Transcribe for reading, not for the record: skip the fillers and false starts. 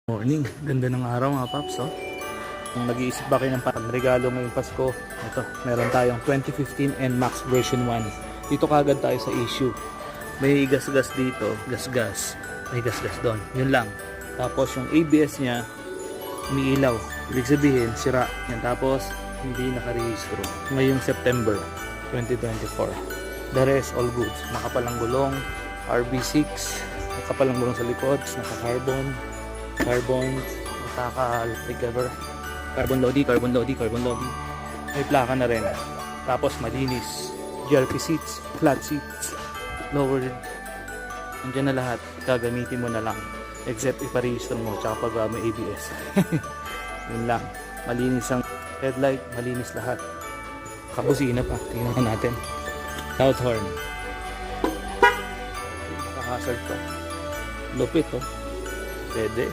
Morning, ganda ng araw mga paps, oh. Kung nag-iisip ba kayo ng pangregalo ngayong Pasko, ito, meron tayong 2015 NMAX version 1. Dito kagad tayo sa issue. May gas-gas dito, gas-gas. May gas-gas doon, yun lang. Tapos yung ABS niya, umiilaw. Ibig sabihin, sira. Yan, tapos hindi nakarehistro. Ngayong September 2024. The rest, all goods. Makapalang gulong, RB6, makapalang gulong sa likod, naka-carbon, nakaka-recover, carbon lodi. May plaka na rin. Tapos malinis, GRP seats, flat seats, lowered. Andiyan na lahat, gagamitin mo na lang except iparehistro mo tsaka pag may ABS. Yun lang, malinis ang headlight, malinis lahat. Kabusina pa, tingnan natin. South horn, nakahazard to, lupit to, pwede.